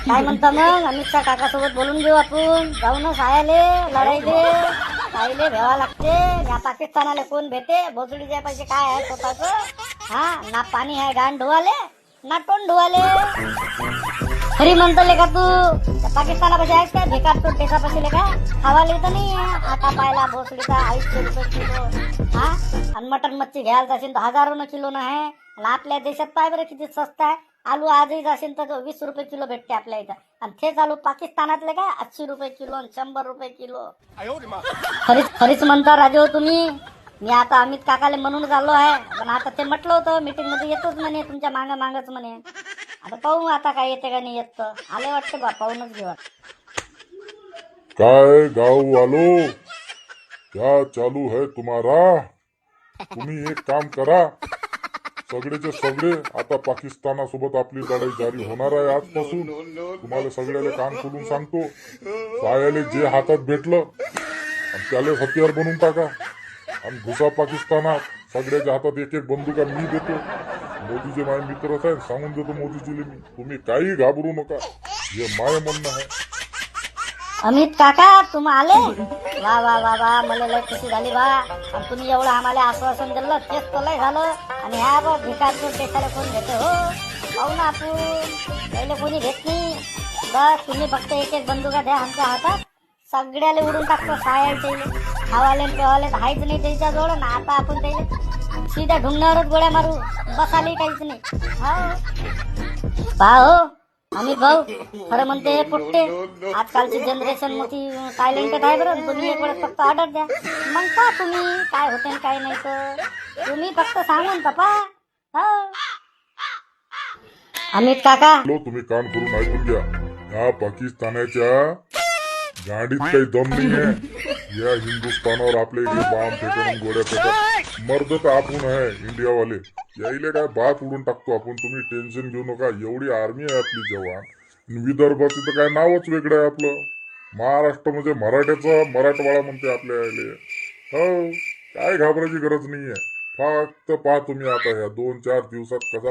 काय म्हणता मग अमित शाह काकासोबत बोलून घेऊ आपण, जाऊ ना सायाले लढाईले, सायले भेवा लागते. या पाकिस्तानाला कोण भेटे, भोसडीचे पैसे काय आहे स्वतःच. हा ना पाणी आहे गाण धुवाले ना तोंड धुवाले. खरी म्हणतले का तू, पाकिस्तानापाशी आहेस काय बेकार तो टेसापाशी का खावाले तर नाही. आता पाहिला भोसडीचा 250 रुपये किलो. हा आणि मटन मच्छी घ्यायला जाशील तर हजारोनं किलो न आहे. आणि आपल्या देशात पाय बरं किती स्वस्त आहे. आलू आजही जाशील तर 20 रुपये किलो भेटते आपल्या इथं. आणि तेच आलू पाकिस्तानातले काय 80 रुपये किलो आणि 100 रुपये किलो. खरीच म्हणता राजू तुम्ही. मी आता अमित काकाले म्हणून चाललो आहे, पण आता ते म्हटलं होतं मीटिंग मध्ये येतोच म्हणे, तुमच्या मागच म्हणे. आता पाहू आता काय येते का नाही येत. आले वाटते बा, पाहूनच घेऊ. काय गाँव वालो, क्या चालू है तुम्हारा? तुम्ही एक काम करा, सगळेचे सगळे आता पाकिस्तानासोबत आपली लढाई जारी होणार आहे आजपासून. तुम्हाला सगळ्याला कान खोलून सांगतो, सायाले जे हातात भेटलं आणि त्याला हत्यार बनवून टाका आणि घुसा पाकिस्तानात. सगळ्याच्या हातात एक एक बंदुका मी देतो. मोदीचे माझे मित्रच आहे, सांगून देतो मोदीजीले मी. तुम्ही काही घाबरू नका, हे माय म्हणणं आहे. अमित काका तुम्ही आले, वा वा वा वा, मला लय खुशी झाली बा. आणि तुम्ही एवढं आम्हाला आश्वासन दिलं तेच तर लय झालं. आणि ह्या बघ भिकारचं देशाला कोण घेते हो, पाहू ना आपण. पहिले कोणी घेत नाही. बस तुम्ही फक्त एक एक बंदुका द्या आमच्या हातात, सगळ्याला उडून टाकतो. सायाचे खावाले पेवाले हायच नाही त्याच्याजवळ ना. आता आपण त्याला सीधा ढुंगणारच गोळ्या मारू, बसाले काहीच नाही. हो पहा हो अमित भाऊ, खरं म्हणते पोट्टे, आजकालची जनरेशन मोठी टायलेंटेड आहे बरं. तुम्ही एक वेळेस फक्त ऑर्डर द्या, मग का तुम्ही काय होते काय नाही तर तुम्ही फक्त सांगून पप्पा. हो अमित काका, तुम्ही कान करून ऐकून घ्या. या पाकिस्तानाच्या गाडीत काही दम नाही आहे. या हिंदुस्थानावर आपल्या इकडे बाम फेकून गोळ्या फेकत मर्द तर आपण आहे इंडियावाले. यायले काय बात उडून टाकतो आपण. तुम्ही टेन्शन घेऊ नका, एवढी आर्मी आहे आपली जवान. विदर्भाचं तर काय नावच वेगळं आहे आपलं. महाराष्ट्र म्हणजे मराठ्याचा मराठवाडा म्हणते आपल्या यायले. हो काय घाबरायची गरज नाहीये. फक्त पहा तुम्ही आता ह्या 2-4 दिवसात कसा